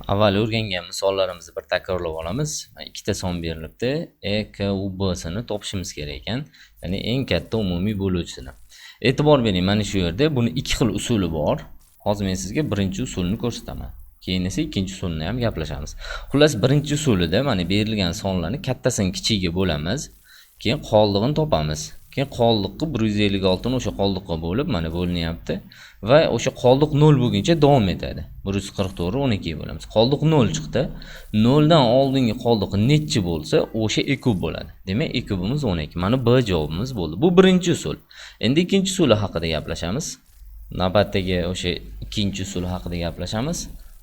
Avval o'rgangan misollarimizni bir takrorlab olamiz. Ikkita son berilibdi. E, K, U, B sini topishimiz kerak ekan. Ya'ni eng katta umumiy bo'luvchisini. E'tibor bering, mana shu yerda buni ikki xil usuli bor. Hozir men sizga birinchi usulni ko'rsataman. Keyin esa ikkinchi usulni ham gaplashamiz. Xullas, birinchi usulida mana berilgan sonlarni kattasini kichigiga bo'lamiz. Keyin qoldig'ini topamiz. Keyin qoldiqni 156 ni o'sha qoldiqqa bo'lib mana bo'linyapti va o'sha qoldiq 0 bo'lguncha davom etadi. 144 ni 12 ga bo'lamiz. Qoldiq 0 chiqdi. 0 dan oldingi qoldiq nechi bo'lsa, o'sha e kub bo'ladi. Demak, e kubimiz 12. Mana B javobimiz bo'ldi. Bu birinchi usul. Endi ikkinchi usuli haqida gaplashamiz. Navbatdagi o'sha ikkinchi usul haqida gaplashamiz.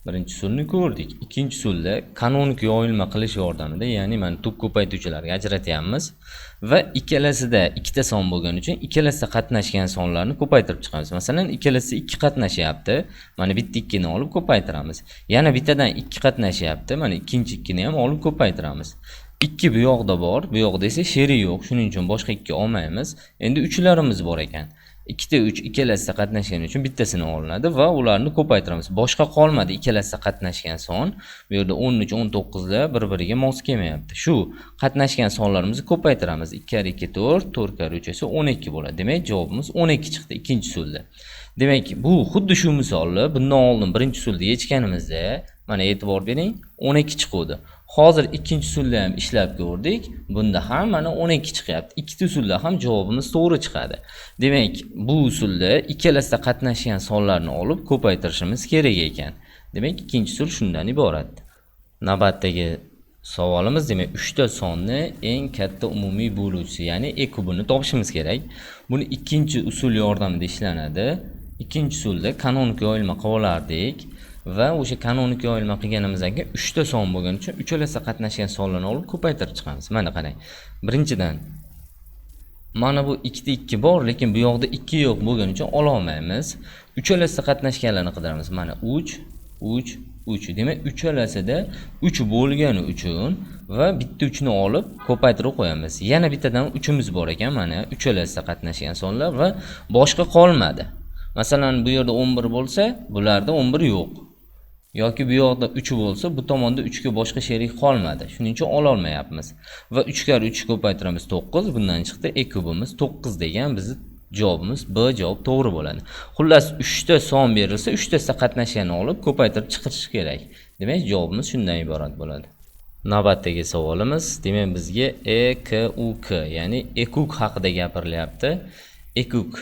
Birinchi usulni ko'rdik. Ikkinchi usulda kanonik yoyilma qilish yordamida, ya'ni mana tub ko'paytuvchilarga ajratyapmiz va ikkalasida ikkita son bo'lgani uchun ikkalasida qatnashgan sonlarni ko'paytirib chiqamiz. Masalan, ikkalasida 2 qatnashyapti. Mana bitta 2 ni olib ko'paytiramiz. Yana bittadan 2 qatnashyapti. Mana ikkinchi 2 ni ham olib ko'paytiramiz. 2 bu yoqda bor, bu yoqda esa sherik yo'q. Shuning uchun boshqa 2 olmaymiz. Endi 3larimiz bor ekan. 2 ta 3 ikkalasida qatnashgani uchun bittasini olinadi va ularni ko'paytiramiz. Boshqa qolmadi ikkalasida qatnashgan son. Bu yerda 13, 19 da bir-biriga mos kelmayapti. Shu qatnashgan sonlarimizni ko'paytiramiz. 2 kar 2 4, 4 kar 3 esa 12 bo'ladi. Demak, javobimiz 12 chiqdi ikkinchi usulda. Demak, bu xuddi shu misolni bundan oldin birinchi usulda yechganimizda mana e'tibor bering, 12 chiqdi. Hozir ikkinchi usulda ham ishlab ko'rdik. Bunda ham mana 12 chiqyapti. Ikkita usulda ham javobimiz to'g'ri chiqadi. Demak, bu usulda ikkalasida qatnashgan sonlarni olib ko'paytirishimiz kerak ekan. Demak, ikkinchi usul shundan iborat. Navbatdagi savolimiz, demak, 3 ta sonni eng katta umumiy bo'luvchisi, ya'ni e kubini topishimiz kerak. Buni ikkinchi usul yordamida ishlanadi. Ikkinchi usulda kanonik yoyilma qilib olardik. Va o'sha kanonik yoyilma qilganimizdan keyin 3 ta son bo'lgani uchun uchalasida qatnashgan sonlarni olib ko'paytirib chiqamiz. Mana qarang. Birinchidan mana bu 2 ta 2 bor, lekin bu yoqda 2 yo'q bo'lgani uchun ola olmaymiz. Uchalasida qatnashganlarni qidiramiz. Mana 3, 3, 3. Demak, uchalasida 3 bo'lgani uchun va bitta 3 ni olib ko'paytirib qo'yamiz. Yana bittadan 3imiz bor ekan, mana uchalasida qatnashgan sonlar va boshqa qolmadi. Masalan, bu yerda 11 bo'lsa, bularda 11 yo'q. Yoki bu yoqda 3 bo'lsa, bu tomonda 3 ga boshqa sherik qolmadi. Shuning uchun ola olmayapmiz. Va 3 kar 3 ko'paytiramiz 9. Bundan chiqdi e kubimiz 9 degan bizning javobimiz B javob to'g'ri bo'ladi. Xullas, 3 ta son berilsa, 3 tasida qatnashganini olib ko'paytirib chiqarish kerak. Demak, javobimiz shundan iborat bo'ladi. Navbatdagi savolimiz, demak, bizga E, K, U, K, ya'ni ekuk haqida gapirilyapti. Ekuk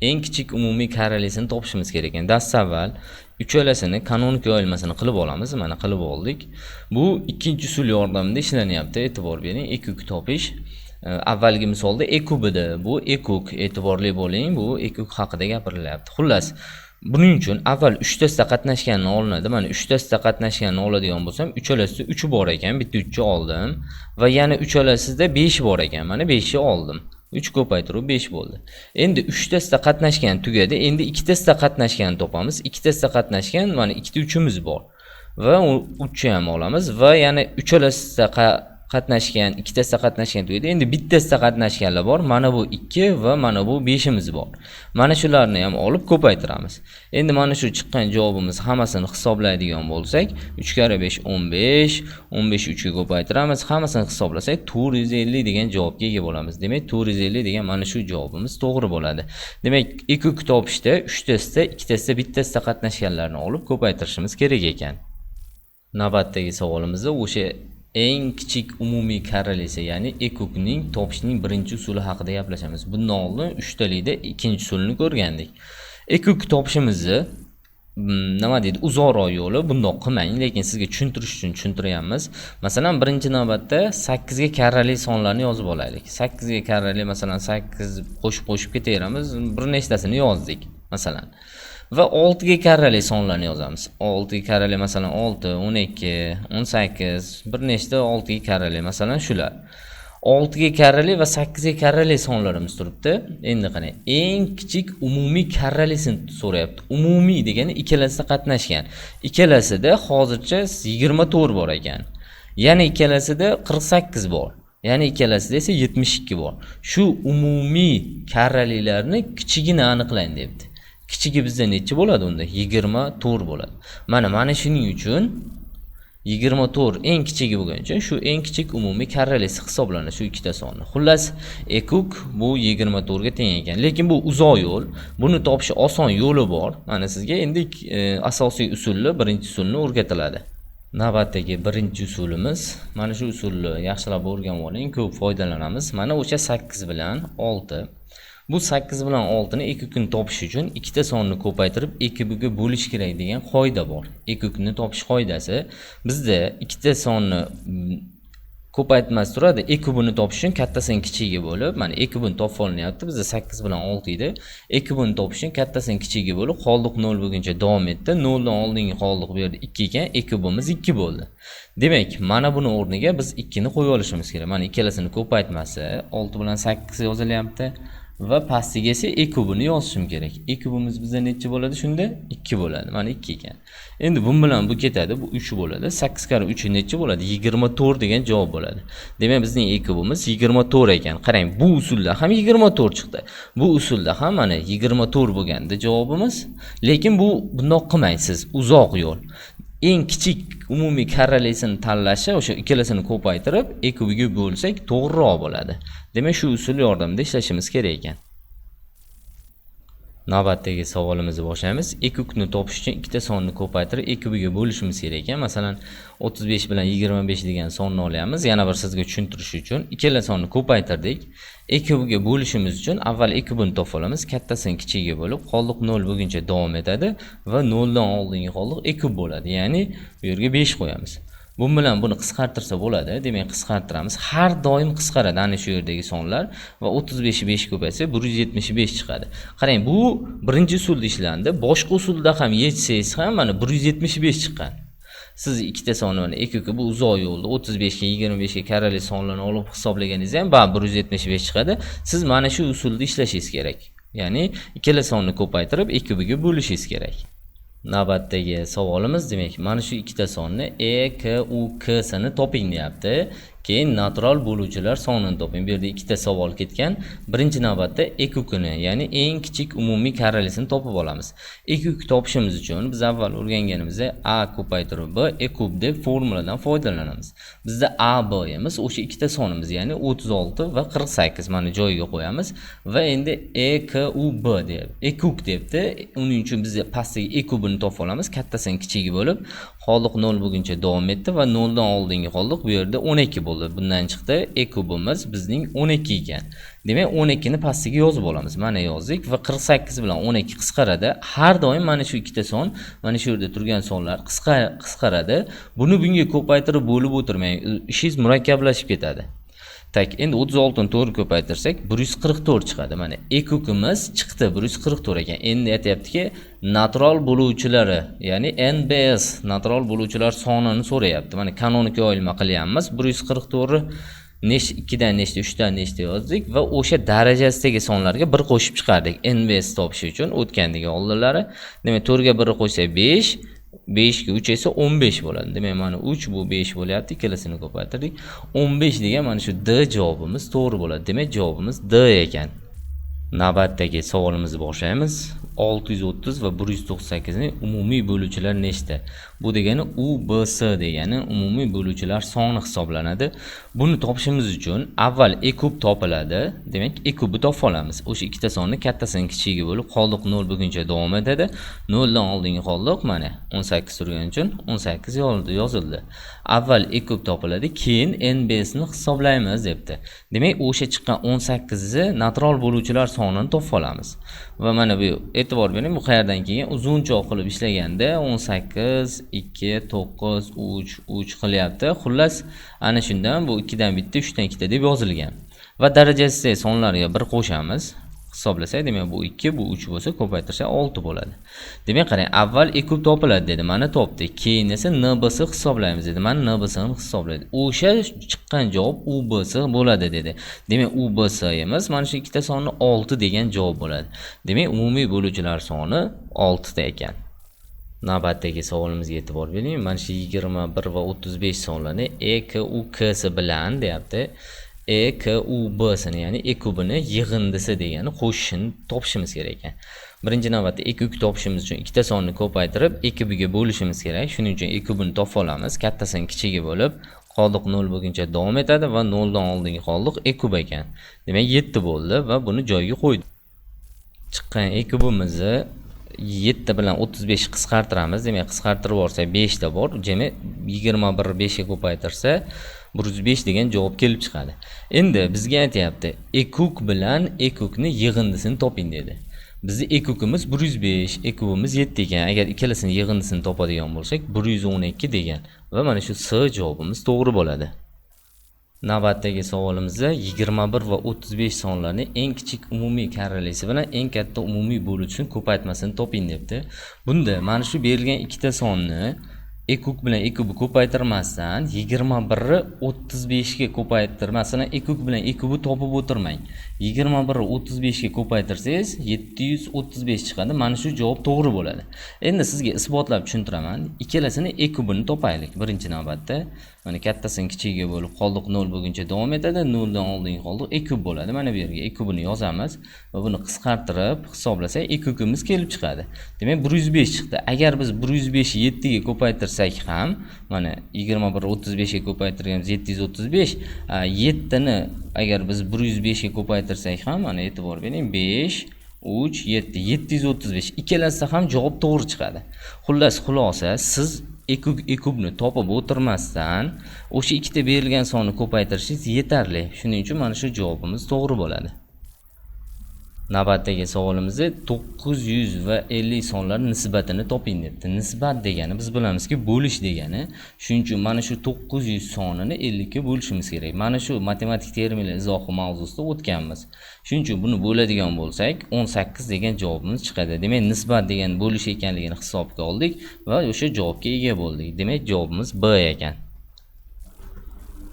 eng kichik umumiy karralisini topishimiz kerak ekan. Dastavval uchalasini kanonik yoyilmasini qilib olamiz. Mana qilib oldik. Bu ikkinchi usul yordamida ishlanyapti. E'tibor bering, ekuk topish. Avvalgi misolda e kubida, bu ekuk, e'tiborli bo'ling, bu ekuk haqida gapirilyapti. Xullas, buning uchun avval 3 tasida qatnashganini olinadi. Mana 3 tasida qatnashganini oladigan bo'lsam, uchalasida 3 bor ekan, bitta 3 ni oldim va yana uchalasida 5 bor ekan. Mana 5 ni oldim. 3 ko'paytiruv 5 bo'ldi. Endi 3 tasida qatnashgan tugadi. Endi 2 tasida qatnashganini topamiz. 2 tasida qatnashgan, mana 2 ta 3imiz bor. Va 3 ni ham olamiz va yana uchalasida qatnashgan, 2 tasida qatnashgan tugadi. Endi bittasida qatnashganlar bor. Mana bu 2 va mana bu 5imiz bor. Mana shularni ham olib ko'paytiramiz. Endi mana shu chiqqan javobimiz hammasini hisoblaydigan bo'lsak, 3 kar 5 15, 15 3 ga ko'paytiramiz. Hammasini hisoblasak 450 degan javobga ega bo'lamiz. Demak, 450 degan mana shu javobimiz to'g'ri bo'ladi. Demak, ekuk topishda 3 tasida, 2 tasida, bittasida qatnashganlarni olib ko'paytirishimiz kerak ekan. Navbatdagi savolimizda o'sha eng kichik umumiy karralisi, ya'ni ekukning topishning birinchi usuli haqida gaplashamiz. Bundan oldin 3 talikda ikkinchi usulni ko'rgandik. Ekuk topishimizni nima deydi, uzoqroq yo'li. Bundoq qilmang, lekin sizga tushuntirish uchun tushuntiryapmiz. Masalan, birinchi navbatda 8 ga karrali sonlarni yozib olaylik. 8 ga karrali, masalan, 8 qo'shib ketaveramiz. Bir nechtasini yozdik, masalan. Va 6 ga karrali sonlarni yozamiz. 6 ga karrali, masalan, 6, 12, 18, bir nechta 6 ga karrali, masalan, shular. 6 ga karrali va 8 ga karrali sonlarimiz turibdi. Endi qarang, eng kichik umumiy karralisini so'rayapti. Umumiy degani ikkalasida qatnashgan. Ikkalasida hozircha 24 bor ekan. Yana ikkalasida 48 bor. Yana ikkalasida esa 72 bor. Shu umumiy karralilarni kichigini aniqlang debdi. Kichigi bizda necha bo'ladi unda? 24 bo'ladi. Mana shuning uchun 24 eng kichigi bo'lgani uchun shu eng kichik umumiy karralisi hisoblanadi shu ikkita sonni. Xullas, e kuk bu 24 ga teng ekan. Lekin bu uzoq yo'l. Buni topish oson yo'li bor. Mana sizga endi asosiy usulni, birinchi usulni o'rgatiladi. Navbatdagi birinchi usulimiz, mana shu usulni yaxshilab o'rganib oling, ko'p foydalanamiz. Mana o'sha 8 bilan 6. Bu 8 bilan 6 ni e kukni topish uchun ikkita sonni ko'paytirib e kubiga bo'lish kerak degan qoida bor. E kukni topish qoidasi bizda ikkita sonni ko'paytmas turadi. E kubini topish uchun kattasining kichigi bo'lib, mana e kubini topib olinyapti. Bizda 8 bilan 6 edi. E kubini topish uchun kattasining kichigi bo'lib, qoldiq 0 bo'lguncha davom etdi. 0 dan oldingi qoldiq bu yerda 2 ekan, e kubimiz 2 bo'ldi. Demak, mana buni o'rniga biz 2 ni qo'yib olishimiz kerak. Mana ikkalasini ko'paytmasi 6 bilan 8 yozilyapti. Va pastiga esa e kubini yozishim kerak. E kubimiz bizda necha bo'ladi shunda? 2 bo'ladi. Mana 2 ekan. Endi bu bilan bu ketadi, bu 3 bo'ladi. 8 kar 3 necha bo'ladi? 24 degan javob bo'ladi. Demak, bizning e kubimiz 24 ekan. Qarang, bu usulda ham 24 chiqdi. Bu usulda ham mana 24 bo'lganda javobimiz. Lekin bu bundoq qilmaysiz, uzoq yo'l. Eng kichik umumiy karralisini tanlashi, o'sha ikkalasini ko'paytirib e kubiga bo'lsak to'g'riroq bo'ladi. Demak, shu usul yordamida ishlashimiz kerak ekan. Navbatdagi savolimizni boshlaymiz. E kukni topish uchun ikkita sonni ko'paytirib e kubiga bo'lishimiz kerak ekan. Masalan, 35 bilan 25 degan sonni olyapmiz. Yana bir sizga tushuntirish uchun ikkala sonni ko'paytirdik. E kubiga bo'lishimiz uchun avval e kubini topib olamiz. Kattasining kichigi bo'lib, qoldiq 0 bo'lguncha davom etadi va 0 dan oldingi qoldiq e kub bo'ladi. Ya'ni bu yerga 5 qo'yamiz. Bu bilan buni qisqartirsa bo'ladi. Demak, qisqartiramiz. Har doim qisqaradi ana shu yerdagi sonlar va 35 ni 5 ko'paysa 175 chiqadi. Qarang, bu birinchi usulda ishlandi. Boshqa usulda ham yechsangiz ham mana 175 chiqqan. Siz ikkita sonni mana e kuki bu uzoq yo'lda 35 ga 25 ga karrali sonlarni olib hisoblaganingiz ham baribir 175 chiqadi. Siz mana shu usulda ishlashingiz kerak. Ya'ni ikkala sonni ko'paytirib e kubiga bo'lishingiz kerak. Navbatdagi savolimiz, demak, mana shu ikkita sonni e, k, u, k sini toping deyapti. Keyin natural bo'luvchilar sonini toping. Bu yerda ikkita savol ketgan. Birinchi navbatda e kukini, ya'ni eng kichik umumiy karralisini topib olamiz. E kuk topishimiz uchun biz avval o'rganganimizda a ko'paytirib b e kub deb formuladan foydalanamiz. Bizda a, b emiz, o'sha ikkita sonimiz, ya'ni 36 va 48 mana joyiga qo'yamiz va endi e, k, u, b deb e kuk debdi. Uning uchun biz pastdagi e kubini topib olamiz. Kattasining kichigi bo'lib, qoldiq 0 bo'lguncha davom etdi va 0 dan oldingi qoldiq bu yerda 12 bo'ldi. Bundan chiqdi e kubimiz bizning 12 ekan. Demak, 12 ni pastiga yozib olamiz. Mana yozdik va 48 bilan 12 qisqaradi. Har doim mana shu ikkita son, mana shu yerda turgan sonlar qisqaradi. Buni bunga ko'paytirib bo'lib o'tirmang. Ishingiz murakkablashib ketadi. Tak, endi 36 ni 4 ko'paytirsak 144 chiqadi. Mana e kukimiz chiqdi 144 ekan. Endi aytayaptiki, natural bo'luvchilari, ya'ni NBS natural bo'luvchilar sonini so'rayapti. Mana kanonik yoyilma qilyapmiz. 144 2 dan nechta, 3 dan nechta yozdik va o'sha darajasidagi sonlarga 1 qo'shib chiqardik. NBS topish uchun o'tgandagi oldinlari. Demak, 4 ga 1 qo'shsak 5, 5 ga 3 esa 15 bo'ladi. Demak, mana 3 bu 5 bo'lyapti. Ikkalasini ko'paytirdik. 15 degan mana shu D javobimiz to'g'ri bo'ladi. Demak, javobimiz D ekan. Navbatdagi savolimizni boshlaymiz. 630 va 198 ning umumiy bo'luvchilar nechta? Bu degani u, b, s degani umumiy bo'luvchilar soni hisoblanadi. Buni topishimiz uchun avval e kub topiladi. Demak, e kubni topib olamiz. O'sha ikkita sonni kattasining kichigi bo'lib, qoldiq 0 bo'lguncha davom etadi. 0 dan oldingi qoldiq mana 18 turgani uchun 18 yozildi. Avval e kub topiladi, keyin NBS ni hisoblaymiz debdi. Demak, o'sha chiqqan 18 ni natural bo'luvchilar sonini topib olamiz. Va mana bu e'tibor bering, bu qayerdan kelgan? Uzunchoq qilib ishlaganda 18 2 9 3 3 qilyapti. Xullas, ana shundan bu 2 dan bitta, 3 dan 2 deb yozilgan. Va darajasi sonlariga 1 qo'shamiz. Hisoblasak, demak bu 2, bu 3 bo'lsa, ko'paytirsa 6 bo'ladi. Demak, qarang, avval e kub topiladi dedi. Mana topdik. Keyin esa NBS hisoblaymiz dedi. Mana NBS ni hisoblaydi. O'sha chiqqan javob UBS bo'ladi dedi. Demak, UBS emas, mana shu ikkita sonni 6 degan javob bo'ladi. Demak, umumiy bo'luvchilar soni 6 ta ekan. Navbatdagi savolimizga e'tibor bering. Mana shu 21 va 35 sonlarni e, k, u, k si bilan deyapti. e k u b sini, ya'ni e kubini yig'indisi degani qo'shishini topishimiz kerak ekan. Birinchi navbatda e kub topishimiz uchun ikkita sonni ko'paytirib e kubiga bo'lishimiz kerak. Shuning uchun e kubini topib olamiz. Kattasini kichigi bo'lib, qoldiq 0 bo'lguncha davom etadi va 0 dan oldingi qoldiq e kub ekan. Demak 7 bo'ldi va buni joyiga qo'ydik. Chiqqan e kubimizni 7 bilan 35 qisqartiramiz. Demak, qisqartirib olsak 5 ta bor. Demak, 21 5 ga ko'paytirsa 105 degan javob kelib chiqadi. Endi bizga aytayapti, e kub bilan e kubni yig'indisini toping dedi. Bizni e kubimiz 105, e kubimiz 7 ekan. Agar ikkalasini yig'indisini topadigan bo'lsak, 112 degan va mana shu S javobimiz to'g'ri bo'ladi. Navbatdagi savolimizda 21 va 35 sonlarning eng kichik umumiy karralisi bilan eng katta umumiy bo'luvchisini ko'paytmasini toping debdi. Bunda mana shu berilgan ikkita sonni e kub bilan e kubni ko'paytirmasdan 21 ni 35 ga ko'paytirmasdan e kub bilan e kubni topib o'tirmang. 21 ni 35 ga ko'paytirsangiz 735 chiqadi. Mana shu javob to'g'ri bo'ladi. Endi sizga isbotlab tushuntiraman. Ikkalasini e kubini topaylik. Birinchi navbatda mana kattasini kichigiga bo'lib qoldiq 0 bo'lguncha davom etadi. 0 dan oldingi qoldiq e kub bo'ladi. Mana bu yerga e kubini yozamiz va buni qisqartirib hisoblasak e kubimiz kelib chiqadi. Demak 105 chiqdi. Agar biz 105 ni 7 ga ko'paytirsak ham, mana 21 ni 35 ga ko'paytirganimiz 735, 7 ni agar biz 105 ga ko'paytirsak ham, mana e'tibor bering, 5 3 7 735 ikkalasida ham javob to'g'ri chiqadi. Xullas xulosa, siz e kubni topib o'tirmasdan o'sha ikkita berilgan sonni ko'paytirishingiz yetarli. Shuning uchun mana shu javobimiz to'g'ri bo'ladi. Navbatdagi savolimizda 900 va 50 sonlar nisbatini toping debdi. Nisbat degani biz bilamizki bo'lish degani. Shuning uchun mana shu 900 sonini 50 ga bo'lishimiz kerak. Mana shu matematik terminlar izohi mavzusida o'tganmiz. Shuning uchun buni bo'ladigan bo'lsak 18 degan javobimiz chiqadi. Demak, nisbat degan bo'lish ekanligini hisobga oldik va o'sha javobga ega bo'ldik. Demak, javobimiz B ekan.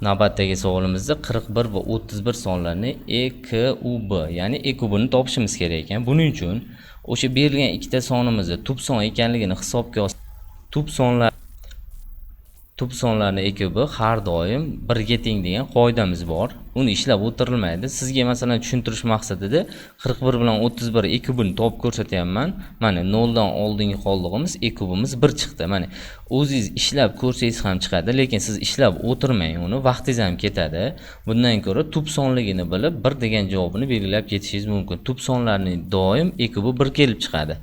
Navbatdagi savolimizda 41 va 31 sonlarni e k u b, ya'ni e kubini topishimiz kerak ekan. Buning uchun o'sha berilgan ikkita sonimizni tub son ekanligini hisobga olsak, tub sonlarni e kubi har doim 1 ga teng degan qoidamiz bor. Uni ishlab o'tirilmaydi. Sizga masalan tushuntirish maqsadida 41 bilan 31 e kubini topib ko'rsatyapman. Mana 0 dan oldingi qoldig'imiz e kubimiz 1 chiqdi. Mana o'zingiz ishlab ko'rsangiz ham chiqadi, lekin siz ishlab o'tirmang, uni vaqtingiz ham ketadi. Bundan ko'ra tub sonligini bilib 1 degan javobini belgilab ketishingiz mumkin. Tub sonlarning doim e kubi 1 kelib chiqadi.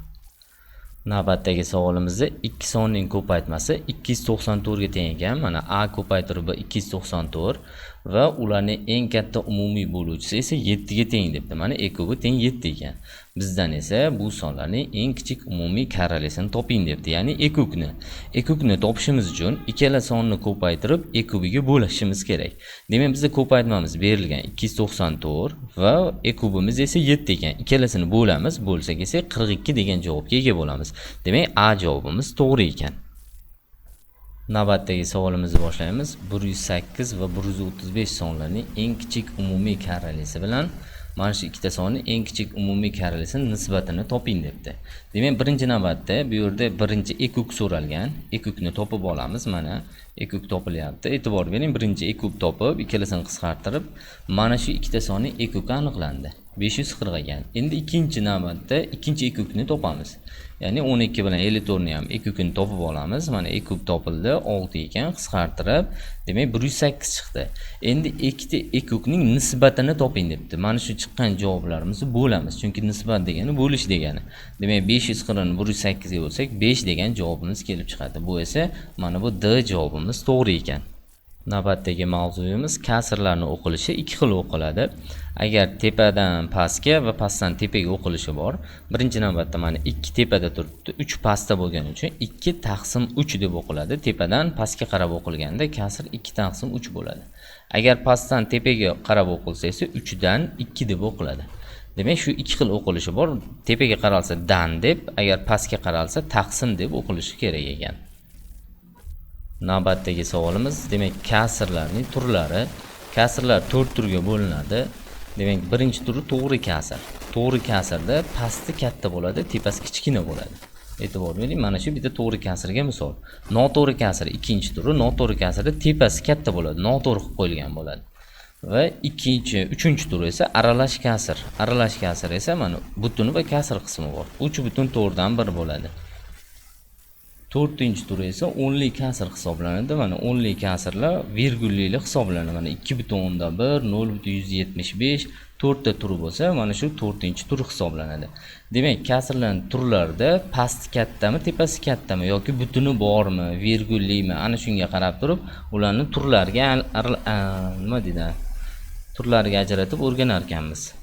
Navbatdagi savolimizda 2 sonning ko'paytmasi 294 ga teng ekan. Mana a ko'paytirib 294 va ularning eng katta umumiy bo'luvchisi esa 7 ga teng debdi. Mana e kubi teng 7 ekan. Bizdan esa bu sonlarning eng kichik umumiy karralisini toping debdi, ya'ni e kubni. E kubni topishimiz uchun ikkala sonni ko'paytirib e kubiga bo'lishimiz kerak. Demak, bizda ko'paytmamiz berilgan 294 va e kubimiz esa 7 ekan. Ikkalasini bo'lamiz, bo'lsak esa 42 degan javobga ega bo'lamiz. Demak, A javobimiz to'g'ri ekan. Navbatdagi savolimizni boshlaymiz. 108 va 135 sonlarning eng kichik umumiy karralisi bilan mana shu ikkita sonning eng kichik umumiy karralisini nisbatini toping debdi. Demak, birinchi navbatda bu yerda birinchi e kub so'ralgan. E kubni topib olamiz. Mana e kub topilyapti. E'tibor bering, birinchi e kub topib, ikkalasini qisqartirib, mana shu ikkita sonning e kubi aniqlandi. 540 ekan. Endi ikkinchi navbatda ikkinchi e kubni topamiz. Ya'ni 12 bilan 54 ni ham e kubni topib olamiz. Mana e kub topildi, 6 ekan, qisqartirib, demak 108 chiqdi. Endi ikkita e kubning nisbatini toping debdi. Mana shu chiqqan javoblarimizni bo'lamiz, chunki nisbat degani bo'lish degani. Demak, 540 ni 108 ga bo'lsak 5 degan javobimiz kelib chiqadi. Bu esa mana bu D javobimiz to'g'ri ekan. Navbatdagi mavzuyimiz kasrlarning o'qilishi ikki xil o'qiladi. Agar tepadan pastga va pastdan tepaga o'qilishi bor. Birinchi navbatda mana 2 tepada turibdi, 3 pastda bo'lgani uchun 2 taqsim 3 deb o'qiladi. Tepadan pastga qarab o'qilganda kasr 2 taqsim 3 bo'ladi. Agar pastdan tepaga qarab o'qilsa esa 3 dan 2 deb o'qiladi. Demak, shu ikki xil o'qilishi bor. Tepaga qaralsa dan deb, agar pastga qaralsa taqsim deb o'qilishi kerak ekan. Navbatdagi savolimiz, demak, kasrlarning turlari. Kasrlar 4 turga bo'linadi. Demak, birinchi turi to'g'ri kasr. To'g'ri kasrda pasti katta bo'ladi, tepasi kichkina bo'ladi. E'tibor bering, mana shu bitta to'g'ri kasrga misol. Noto'g'ri kasr ikkinchi turi, noto'g'ri kasrda tepasi katta bo'ladi, noto'g'ri qilib qo'yilgan bo'ladi. va uchinchi tur esa aralash kasr. Aralash kasr esa mana butun va kasr qismi bor. 3/4 bo'ladi. 4-chi tur esa o'nli kasr hisoblanadi. Mana o'nli kasrlar virgulli hisoblanadi. Mana 2/1, 0.175, 4 ta turi bo'lsa, mana shu 4-chi tur hisoblanadi. Demak, kasrlarning turlarida pasti kattami, tepasi kattami yoki butuni bormi, virgullimi, ana shunga qarab turib, ularni turlariga turlariga ajratib o'rganar ekanmiz.